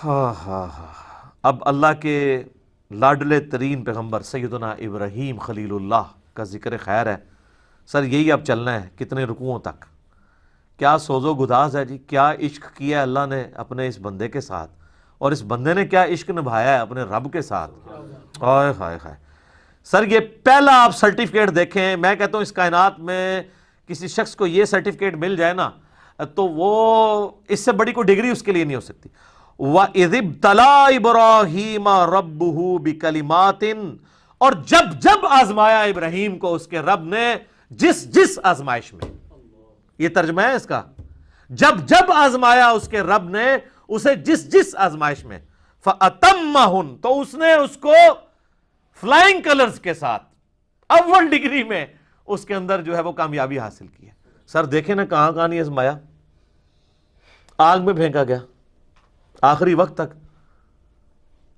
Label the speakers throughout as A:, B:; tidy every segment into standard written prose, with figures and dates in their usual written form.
A: ہاں ہاں ہاں، اب اللہ کے لاڈلے ترین پیغمبر سیدنا ابراہیم خلیل اللہ کا ذکر خیر ہے۔ سر یہی اب چلنا ہے کتنے رکوعوں تک؟ کیا سوز و گداز ہے جی، کیا عشق کیا اللہ نے اپنے اس بندے کے ساتھ، اور اس بندے نے کیا عشق نبھایا ہے اپنے رب کے ساتھ۔ ہائے ہائے ہائے سر، یہ پہلا آپ سرٹیفکیٹ دیکھیں، میں کہتا ہوں اس کائنات میں کسی شخص کو یہ سرٹیفکیٹ مل جائے نا تو وہ اس سے بڑی کوئی ڈگری اس کے لیے نہیں ہو سکتی۔ وَإِذِ ابْتَلَىٰ إِبْرَاهِيمَ رَبُّهُ بِكَلِمَاتٍ، اور جب آزمایا ابراہیم کو اس کے رب نے جس آزمائش میں، یہ ترجمہ ہے اس کا، جب آزمایا اس کے رب نے اسے جس آزمائش میں، فَأَتَمَّهُنْ، تو اس نے اس کو فلائنگ کلرز کے ساتھ اول ڈگری میں اس کے اندر جو ہے وہ کامیابی حاصل کی ہے۔ سر دیکھیں نا کہاں نہیں آزمایا، آگ میں پھینکا گیا آخری وقت تک۔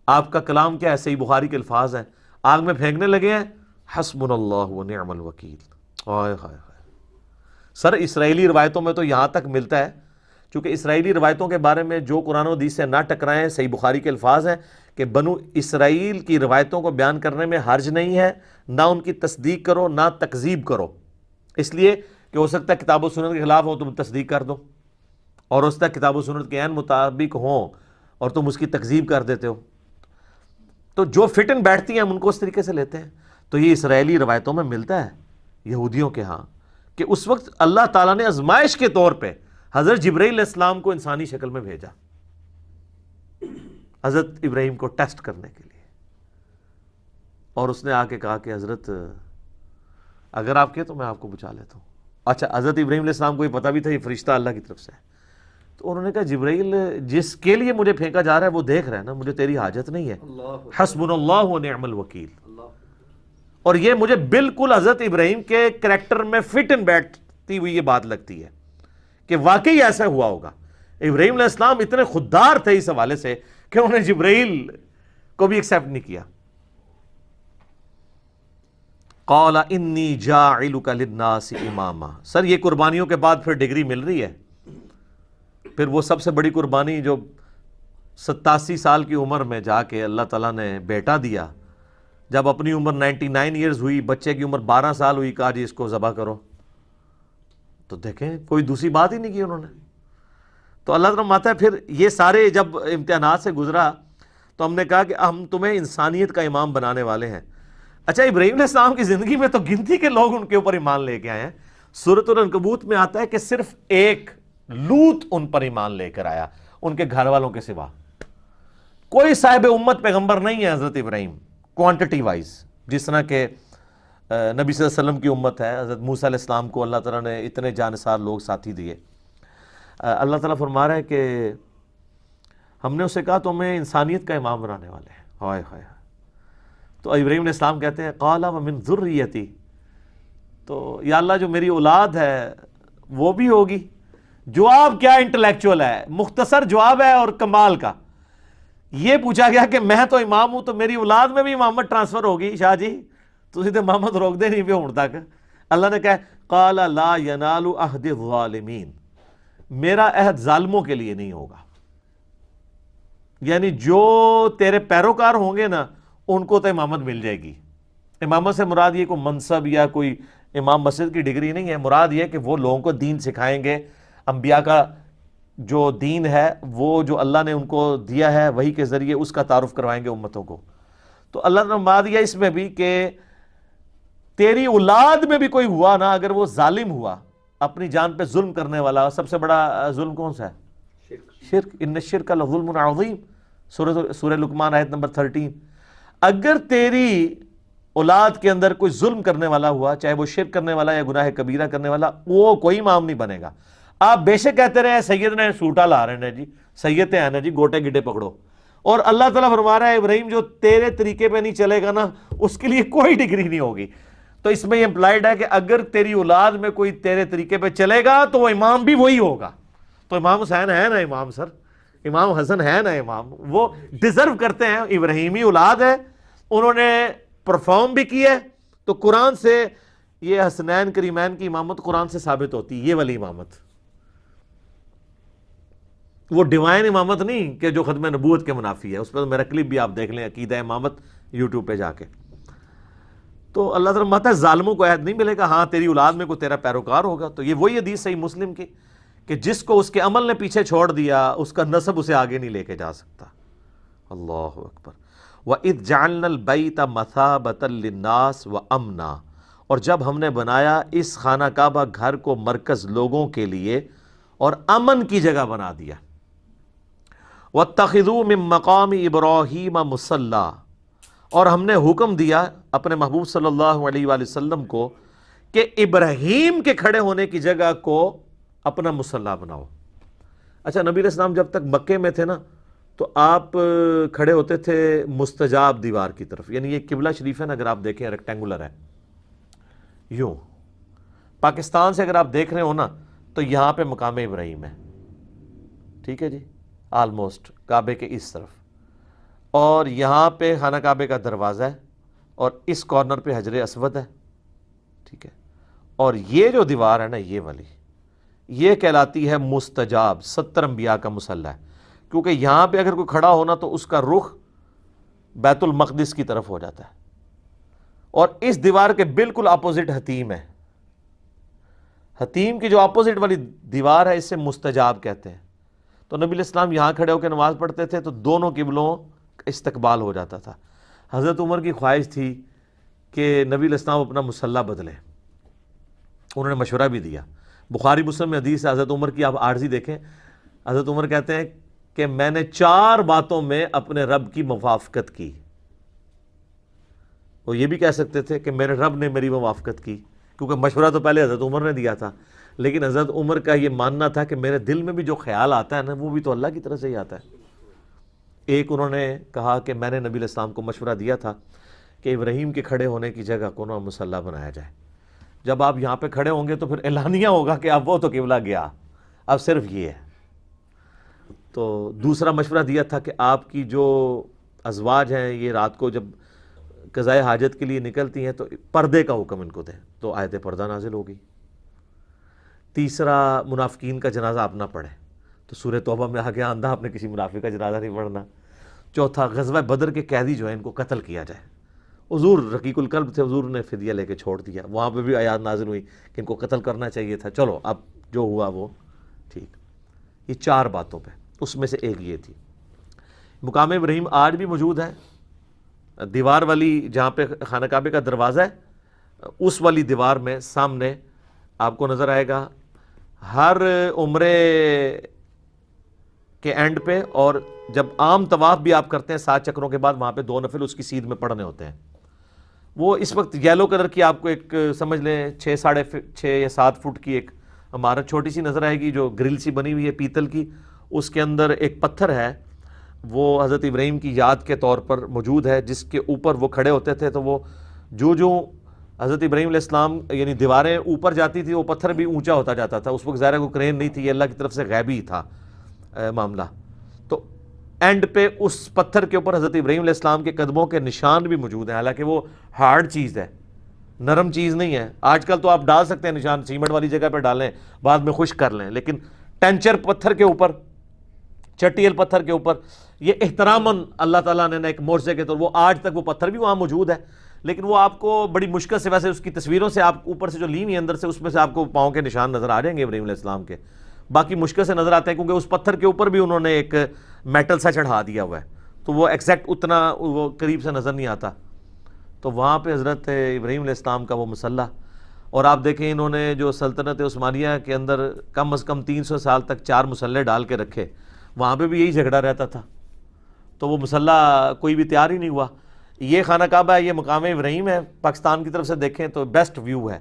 A: آپ کا کلام کیا ہے؟ صحیح بخاری کے الفاظ ہیں، آگ میں پھینکنے لگے ہیں، حسبنا اللہ و نعم الوکیل۔ ہائے ہائے ہائے سر، اسرائیلی روایتوں میں تو یہاں تک ملتا ہے، چونکہ اسرائیلی روایتوں کے بارے میں جو قرآن و حدیث سے نہ ٹکرائیں، صحیح بخاری کے الفاظ ہیں کہ بنو اسرائیل کی روایتوں کو بیان کرنے میں حرج نہیں ہے، نہ ان کی تصدیق کرو نہ تکذیب کرو، اس لیے کہ ہو سکتا ہے کتاب و سنت کے خلاف ہو تم تصدیق کر دو، اور ہو سکتا ہے کتاب و سنت کے عین مطابق ہوں اور تم اس کی تکذیب کر دیتے ہو، تو جو فٹ ان بیٹھتی ہیں ہم ان کو اس طریقے سے لیتے ہیں۔ تو یہ اسرائیلی روایتوں میں ملتا ہے یہودیوں کے ہاں کہ اس وقت اللہ تعالیٰ نے آزمائش کے طور پہ حضرت جبرائیل علیہ السلام کو انسانی شکل میں بھیجا حضرت ابراہیم کو ٹیسٹ کرنے کے لیے، اور اس نے آ کے کہا کہ حضرت اگر آپ کے تو میں آپ کو بچا لیتا ہوں۔ اچھا، حضرت ابراہیم علیہ السلام کو یہ پتہ بھی تھا یہ فرشتہ اللہ کی طرف سے ہے، تو انہوں نے کہا جبرائیل جس کے لیے مجھے پھینکا جا رہا ہے وہ دیکھ رہا ہے نا، مجھے تیری حاجت نہیں ہے، حسبنا اللہ و نعم الوکیل۔ اور یہ مجھے بالکل حضرت ابراہیم کے کریکٹر میں فٹ ان بیٹھتی ہوئی یہ بات لگتی ہے کہ واقعی ایسا ہوا ہوگا۔ ابراہیم علیہ السلام اتنے خوددار تھے اس حوالے سے کہ انہوں نے جبرائیل کو بھی ایکسیپٹ نہیں کیا۔ قال انی جاعلک للناس اماما، سر یہ قربانیوں کے بعد پھر ڈگری مل رہی ہے، پھر وہ سب سے بڑی قربانی جو 87 سال کی عمر میں جا کے اللہ تعالیٰ نے بیٹا دیا، جب اپنی عمر 99 ایئرز ہوئی، بچے کی عمر 12 سال ہوئی، کہا جی اس کو ذبح کرو، تو دیکھیں کوئی دوسری بات ہی نہیں کی انہوں نے۔ تو اللہ تعالیٰ ماتا ہے پھر یہ سارے جب امتحانات سے گزرا تو ہم نے کہا کہ ہم تمہیں انسانیت کا امام بنانے والے ہیں۔ اچھا، ابراہیم علیہ السلام کی زندگی میں تو گنتی کے لوگ ان کے اوپر ایمان لے کے آئے ہیں۔ سورۃ العنکبوت میں آتا ہے کہ صرف ایک لوط ان پر ایمان لے کر آیا، ان کے گھر والوں کے سوا کوئی صاحب امت پیغمبر نہیں ہے حضرت ابراہیم کوانٹٹی وائز، جس طرح کہ نبی صلی اللہ علیہ وسلم کی امت ہے۔ حضرت موسیٰ علیہ السلام کو اللہ تعالیٰ نے اتنے جانثار لوگ ساتھی دیے۔ اللہ تعالیٰ فرما رہا ہے کہ ہم نے اسے کہا تو ہمیں انسانیت کا امام بنانے والے ہیں۔ ہائے ہائے، تو ابراہیم علیہ السلام کہتے ہیں قال ومن ذریتی، تو یا اللہ جو میری اولاد ہے وہ بھی ہوگی۔ جواب کیا انٹلیکچوئل ہے، مختصر جواب ہے اور کمال کا۔ یہ پوچھا گیا کہ میں تو امام ہوں تو میری اولاد میں بھی امامت ٹرانسفر ہوگی؟ شاہ جی تسی تے امامت روک دے نہیں پہ ہون تک۔ اللہ نے کہا قال لا ینال عہد الظالمین، میرا عہد ظالموں کے لیے نہیں ہوگا، یعنی جو تیرے پیروکار ہوں گے نا ان کو تو امامت مل جائے گی۔ امامت سے مراد یہ کوئی منصب یا کوئی امام مسجد کی ڈگری نہیں ہے، مراد یہ کہ وہ لوگوں کو دین سکھائیں گے، انبیاء کا جو دین ہے وہ جو اللہ نے ان کو دیا ہے وہی کے ذریعے اس کا تعارف کروائیں گے امتوں کو۔ تو اللہ نے فرما دیا اس میں بھی کہ تیری اولاد میں بھی کوئی ہوا نا اگر وہ ظالم ہوا، اپنی جان پہ ظلم کرنے والا، سب سے بڑا ظلم کون سا ہے؟ شرک، ان الشرک لظلم عظیم، سورہ لقمان آیت نمبر 13۔ اگر تیری اولاد کے اندر کوئی ظلم کرنے والا ہوا، چاہے وہ شرک کرنے والا یا گناہ کبیرہ کرنے والا، وہ کوئی امام نہیں بنے گا۔ آپ بے شک کہتے رہے سید نے سوٹا لا رہے ہیں جی، سید ہیں نا جی، گوٹے گڈے پکڑو، اور اللہ تعالیٰ فرما رہا ہے ابراہیم جو تیرے طریقے پہ نہیں چلے گا نا اس کے لیے کوئی ڈگری نہیں ہوگی۔ تو اس میں یہ امپلائڈ ہے کہ اگر تیری اولاد میں کوئی تیرے طریقے پہ چلے گا تو وہ امام بھی وہی ہوگا۔ تو امام حسین ہے نا امام، سر امام حسن ہے نا امام، وہ ڈیزرو کرتے ہیں، ابراہیمی اولاد ہے، انہوں نے پرفارم بھی کی ہے۔ تو قرآن سے یہ حسنین کریمین کی امامت قرآن سے ثابت ہوتی ہے، یہ والی امامت۔ وہ ڈیوائن امامت نہیں کہ جو ختم نبوت کے منافی ہے، اس پہ تو میرا کلپ بھی آپ دیکھ لیں، عقیدہ امامت یوٹیوب پہ جا کے. تو اللہ تعالیٰ فرماتا ہے ظالموں کو عہد نہیں ملے گا ہاں تیری اولاد میں کوئی تیرا پیروکار ہوگا. تو یہ وہی حدیث صحیح مسلم کی کہ جس کو اس کے عمل نے پیچھے چھوڑ دیا اس کا نسب اسے آگے نہیں لے کے جا سکتا. اللہ اکبر. وَإِذْ جَعَلْنَا الْبَيْتَ مَثَابَةً لِلنَّاسِ وَأَمْنًا، اور جب ہم نے بنایا اس خانہ کعبہ گھر کو مرکز لوگوں کے لیے اور امن کی جگہ بنا دیا. وَاتَّخِذُوا مِن مَّقَامِ إِبْرَاهِيمَ مُصَلًّى، اور ہم نے حکم دیا اپنے محبوب صلی اللہ علیہ وآلہ وسلم کو کہ ابراہیم کے کھڑے ہونے کی جگہ کو اپنا مصلی بناؤ. اچھا، نبی علیہ السلام جب تک مکے میں تھے نا تو آپ کھڑے ہوتے تھے مستجاب دیوار کی طرف، یعنی یہ قبلہ شریف ہے نا، اگر آپ دیکھیں ریکٹینگولر ہے یوں. پاکستان سے اگر آپ دیکھ رہے ہو نا تو یہاں پہ مقام ابراہیم ہے، ٹھیک ہے جی، آلموسٹ کعبے کے اس طرف، اور یہاں پہ خانہ کعبے کا دروازہ ہے اور اس کارنر پہ حجر اسود ہے، ٹھیک ہے. اور یہ جو دیوار ہے نا یہ والی، یہ کہلاتی ہے مستجاب، 70 انبیاء کا مصلی ہے، کیونکہ یہاں پہ اگر کوئی کھڑا ہونا تو اس کا رخ بیت المقدس کی طرف ہو جاتا ہے. اور اس دیوار کے بالکل اپوزٹ حتیم ہے. حتیم کی جو اپوزٹ والی دیوار ہے اسے مستجاب کہتے ہیں. تو نبی علیہ السلام یہاں کھڑے ہو کے نماز پڑھتے تھے تو دونوں قبلوں استقبال ہو جاتا تھا. حضرت عمر کی خواہش تھی کہ نبی علیہ السلام اپنا مصلی بدلیں، انہوں نے مشورہ بھی دیا. بخاری مسلم میں حدیث ہے حضرت عمر کی، آپ عارضی دیکھیں. حضرت عمر کہتے ہیں کہ میں نے 4 باتوں میں اپنے رب کی موافقت کی. وہ یہ بھی کہہ سکتے تھے کہ میرے رب نے میری موافقت کی، کیونکہ مشورہ تو پہلے حضرت عمر نے دیا تھا، لیکن حضرت عمر کا یہ ماننا تھا کہ میرے دل میں بھی جو خیال آتا ہے نا وہ بھی تو اللہ کی طرف سے ہی آتا ہے. ایک انہوں نے کہا کہ میں نے نبی علیہ السلام کو مشورہ دیا تھا کہ ابراہیم کے کھڑے ہونے کی جگہ کو نا مصلی بنایا جائے. جب آپ یہاں پہ کھڑے ہوں گے تو پھر اعلانیہ ہوگا کہ اب وہ تو قبلہ گیا، اب صرف یہ ہے. تو دوسرا مشورہ دیا تھا کہ آپ کی جو ازواج ہیں یہ رات کو جب قضائے حاجت کے لیے نکلتی ہیں تو پردے کا حکم ان کو دیں، تو آیت پردہ نازل ہو گئی. تیسرا، منافقین کا جنازہ آپ نہ پڑھیں، تو سورہ توبہ میں آ گیا اندھا آپ نے کسی منافق کا جنازہ نہیں پڑھنا. چوتھا، غزوہ بدر کے قیدی جو ہیں ان کو قتل کیا جائے. حضور رقیق القلب تھے، حضور نے فدیہ لے کے چھوڑ دیا، وہاں پہ بھی آیات نازل ہوئی کہ ان کو قتل کرنا چاہیے تھا. چلو اب جو ہوا وہ ٹھیک. یہ 4 باتوں پہ، اس میں سے ایک یہ تھی. مقام ابراہیم آج بھی موجود ہے. دیوار والی جہاں پہ خانہ کعبے کا دروازہ ہے اس والی دیوار میں سامنے آپ کو نظر آئے گا ہر عمرے کے اینڈ پہ، اور جب عام طواف بھی آپ کرتے ہیں 7 چکروں کے بعد وہاں پہ 2 نفل اس کی سیدھ میں پڑھنے ہوتے ہیں. وہ اس وقت یلو کلر کی آپ کو ایک سمجھ لیں 6 یا 7 فٹ کی ایک عمارت چھوٹی سی نظر آئے گی جو گرل سی بنی ہوئی ہے پیتل کی. اس کے اندر ایک پتھر ہے، وہ حضرت ابراہیم کی یاد کے طور پر موجود ہے، جس کے اوپر وہ کھڑے ہوتے تھے تو وہ جو حضرت ابراہیم علیہ السلام یعنی دیواریں اوپر جاتی تھی وہ پتھر بھی اونچا ہوتا جاتا تھا. اس وقت ظاہر کوئی کرین نہیں تھی، یہ اللہ کی طرف سے غیبی تھا معاملہ. تو اینڈ پہ اس پتھر کے اوپر حضرت ابراہیم علیہ السلام کے قدموں کے نشان بھی موجود ہیں، حالانکہ وہ ہارڈ چیز ہے، نرم چیز نہیں ہے. آج کل تو آپ ڈال سکتے ہیں نشان، سیمنٹ والی جگہ پہ ڈالیں بعد میں خشک کر لیں، لیکن ٹینچر پتھر کے اوپر، چٹیل پتھر کے اوپر، یہ احتراماً اللہ تعالیٰ نے ایک معجزے کے طور، وہ آج تک وہ پتھر بھی وہاں موجود ہے. لیکن وہ آپ کو بڑی مشکل سے، ویسے اس کی تصویروں سے آپ اوپر سے جو لی ہوئی اندر سے اس میں سے آپ کو پاؤں کے نشان نظر آ جائیں گے ابراہیم علیہ السلام کے، باقی مشکل سے نظر آتے ہیں کیونکہ اس پتھر کے اوپر بھی انہوں نے ایک میٹل سا چڑھا دیا ہوا ہے، تو وہ ایگزیکٹ اتنا وہ قریب سے نظر نہیں آتا. تو وہاں پہ حضرت ابراہیم علیہ السلام کا وہ مصلی. اور آپ دیکھیں انہوں نے جو سلطنت عثمانیہ کے اندر کم از کم 300 سال تک 4 مصلے ڈال کے رکھے، وہاں پہ بھی یہی جھگڑا رہتا تھا، تو وہ مصلی کوئی بھی تیار ہی نہیں ہوا. یہ خانہ کعبہ ہے، یہ مقام ابراہیم ہے، پاکستان کی طرف سے دیکھیں تو بیسٹ ویو ہے.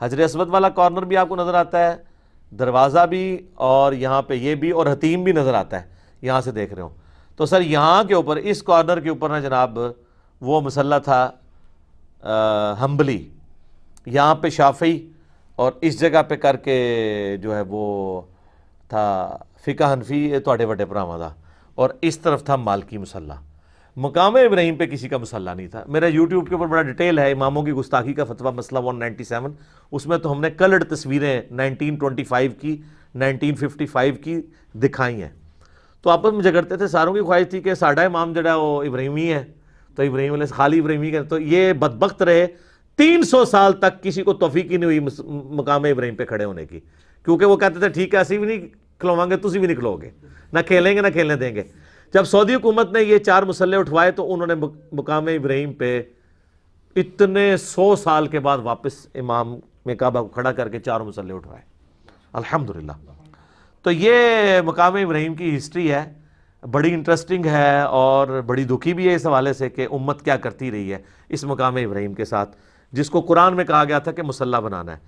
A: حجر اسود والا کارنر بھی آپ کو نظر آتا ہے، دروازہ بھی، اور یہاں پہ یہ بھی، اور حتیم بھی نظر آتا ہے یہاں سے دیکھ رہے ہوں. تو سر یہاں کے اوپر اس کارنر کے اوپر نا جناب وہ مصلی تھا حنبلی، یہاں پہ شافعی، اور اس جگہ پہ کر کے جو ہے وہ تھا فقہ حنفی تواڈے وڈے بھراواں دا، اور اس طرف تھا مالکی مصلی. مقام ابراہیم پہ کسی کا مصلی نہیں تھا. میرا یوٹیوب کے اوپر بڑا ڈیٹیل ہے اماموں کی گستاخی کا فتویٰ مسئلہ 197، اس میں تو ہم نے کلرڈ تصویریں 1925 کی 1955 کی دکھائی ہیں. تو آپس میں جھگڑتے تھے. ساروں کی خواہش تھی کہ ساڈا امام جڑا وہ ابراہیمی ہے, تو ابراہیم علیہ خالی ابراہیمی کا. تو یہ بدبخت رہے 300 سال تک کسی کو توفیق ہی نہیں ہوئی مقام ابراہیم پہ کھڑے ہونے کی, کیونکہ وہ کہتے تھے ٹھیک ہے اسی بھی نہیں کھلواؤں گے, تسی بھی نہیں کھلو گے, نہ کھیلیں گے نہ کھیلنے دیں گے. جب سعودی حکومت نے یہ 4 مسلح اٹھوائے تو انہوں نے مقام ابراہیم پہ اتنے 100 سال کے بعد واپس امام میں کعبہ کو کھڑا کر کے 4 مسلح اٹھوائے, الحمدللہ. تو یہ مقام ابراہیم کی ہسٹری ہے, بڑی انٹرسٹنگ ہے اور بڑی دکھی بھی ہے اس حوالے سے کہ امت کیا کرتی رہی ہے اس مقام ابراہیم کے ساتھ, جس کو قرآن میں کہا گیا تھا کہ مسلح بنانا ہے.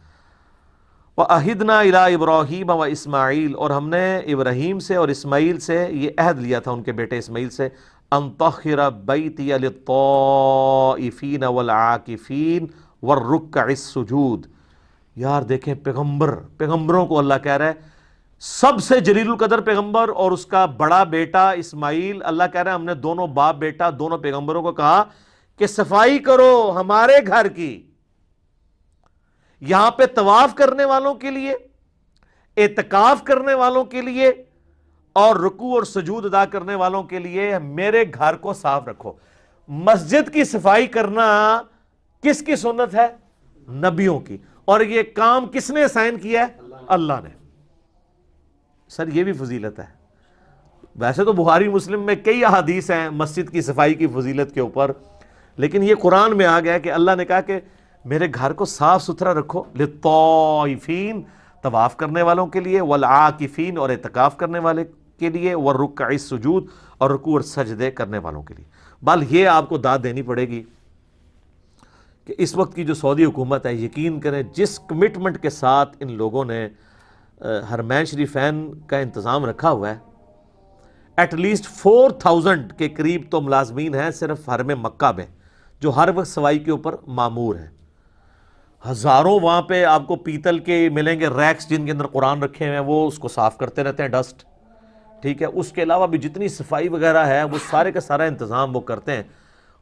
A: وَأَهِدْنَا إِلَىٰ إِبْرَاهِيمَ وَإِسْمَاعِيلَ, اور ہم نے ابراہیم سے اور اسماعیل سے یہ عہد لیا تھا, ان کے بیٹے اسماعیل سے, أَن طَهِّرَ بَيْتِيَ لِلطَّائِفِينَ وَالْعَاكِفِينَ وَالرُّكَّعِ السُّجُودِ. یار دیکھیں پیغمبروں کو اللہ کہہ رہا ہے, سب سے جلیل القدر پیغمبر اور اس کا بڑا بیٹا اسماعیل, اللہ کہہ رہا ہے ہم نے دونوں باپ بیٹا دونوں پیغمبروں کو کہا کہ صفائی کرو ہمارے گھر کی, یہاں پہ طواف کرنے والوں کے لیے, اعتکاف کرنے والوں کے لیے اور رکوع اور سجود ادا کرنے والوں کے لیے میرے گھر کو صاف رکھو. مسجد کی صفائی کرنا کس کی سنت ہے؟ نبیوں کی. اور یہ کام کس نے اسائن کیا ہے؟ اللہ نے. سر یہ بھی فضیلت ہے. ویسے تو بخاری مسلم میں کئی احادیث ہیں مسجد کی صفائی کی فضیلت کے اوپر, لیکن یہ قرآن میں آ گیا کہ اللہ نے کہا کہ میرے گھر کو صاف ستھرا رکھو, للطائفین طواف کرنے والوں کے لیے, والعاکفین اور اعتکاف کرنے والے کے لیے, والرکع السجود اور رکوع اور سجدے کرنے والوں کے لیے. بل یہ آپ کو داد دینی پڑے گی کہ اس وقت کی جو سعودی حکومت ہے, یقین کریں جس کمٹمنٹ کے ساتھ ان لوگوں نے حرمین شریفین کا انتظام رکھا ہوا ہے, ایٹ لیسٹ 4000 کے قریب تو ملازمین ہیں صرف حرم مکہ میں جو ہر وقت صفائی کے اوپر مامور ہیں. ہزاروں وہاں پہ آپ کو پیتل کے ملیں گے ریکس جن کے اندر قرآن رکھے ہوئے ہیں, وہ اس کو صاف کرتے رہتے ہیں ڈسٹ, ٹھیک ہے. اس کے علاوہ بھی جتنی صفائی وغیرہ ہے وہ سارے کا سارا انتظام وہ کرتے ہیں.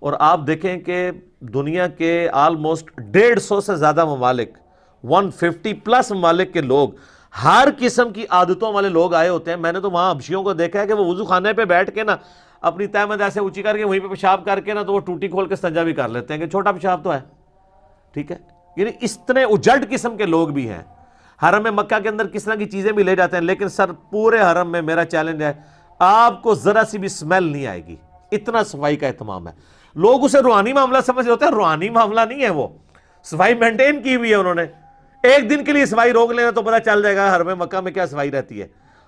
A: اور آپ دیکھیں کہ دنیا کے آلموسٹ 150 سے زیادہ ممالک, 150+ ممالک کے لوگ, ہر قسم کی عادتوں والے لوگ آئے ہوتے ہیں. میں نے تو وہاں حبشیوں کو دیکھا ہے کہ وہ وضو خانے پہ بیٹھ کے نا اپنی تہمت ایسے اونچی کر کے وہیں پہ پیشاب کر کے نا تو وہ ٹوٹی کھول کے استنجا بھی کر لیتے ہیں کہ چھوٹا پیشاب تو ہے, ٹھیک ہے. یعنی اتنے اجڑ قسم کے لوگ بھی ہیں. حرم مکہ کے اندر کس طرح کی چیزیں بھی لے جاتے ہیں, لیکن سر پورے حرم میں میرا چیلنج ہے آپ کو ذرا سی بھی سمیل نہیں آئے گی, اتنا صفائی کا اہتمام ہے. لوگ اسے روحانی معاملہ سمجھ رہے ہوتے ہیں, روحانی معاملہ نہیں ہے, وہ صفائی مینٹین کی ہوئی ہے انہوں نے. ایک دن کے لیے صفائی روک لینا تو پتہ چل جائے گا حرم مکہ میں کیا صفائی رہتی ہے.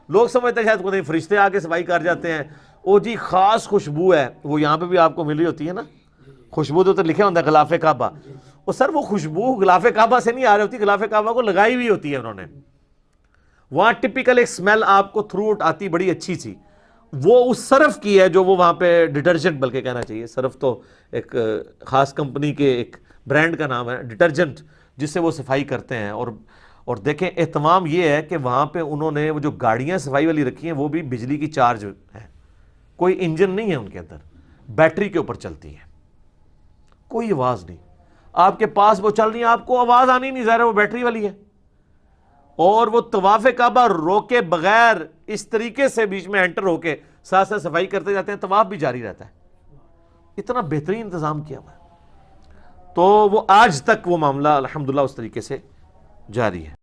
A: لوگ سمجھتے ہیں شاید خود فرشتے آ کے صفائی کر جاتے ہیں. او جی خاص خوشبو ہے, وہ یہاں پہ بھی آپ کو مل رہی ہوتی ہے نا, خوشبو تو لکھے ہوتا ہے غلاف کعبہ. اور سر وہ خوشبو غلاف کعبہ سے نہیں آ رہی ہوتی, غلاف کعبہ کو لگائی ہوئی ہوتی ہے انہوں نے. وہاں ٹپیکل ایک سمیل آپ کو تھرو آؤٹ آتی, بڑی اچھی سی. وہ اس صرف کی ہے جو وہ وہاں پہ ڈٹرجنٹ بلکہ کہنا چاہیے, صرف تو ایک خاص کمپنی کے ایک برانڈ کا نام ہے ڈٹرجنٹ, جس سے وہ صفائی کرتے ہیں. اور دیکھیں اہتمام یہ ہے کہ وہاں پہ انہوں نے وہ جو گاڑیاں صفائی والی رکھی ہیں وہ بھی بجلی کی چارج ہے, کوئی انجن نہیں ہے ان کے اندر, بیٹری کے اوپر چلتی ہیں, کوئی آواز نہیں. آپ کے پاس وہ چل رہی ہیں آپ کو آواز آنی نہیں, ظاہر ہے وہ بیٹری والی ہے. اور وہ طواف کعبہ روکے بغیر اس طریقے سے بیچ میں انٹر ہو کے ساتھ ساتھ صفائی کرتے جاتے ہیں, طواف بھی جاری رہتا ہے. اتنا بہترین انتظام کیا ہوا ہے. تو وہ آج تک وہ معاملہ الحمدللہ اس طریقے سے جاری ہے.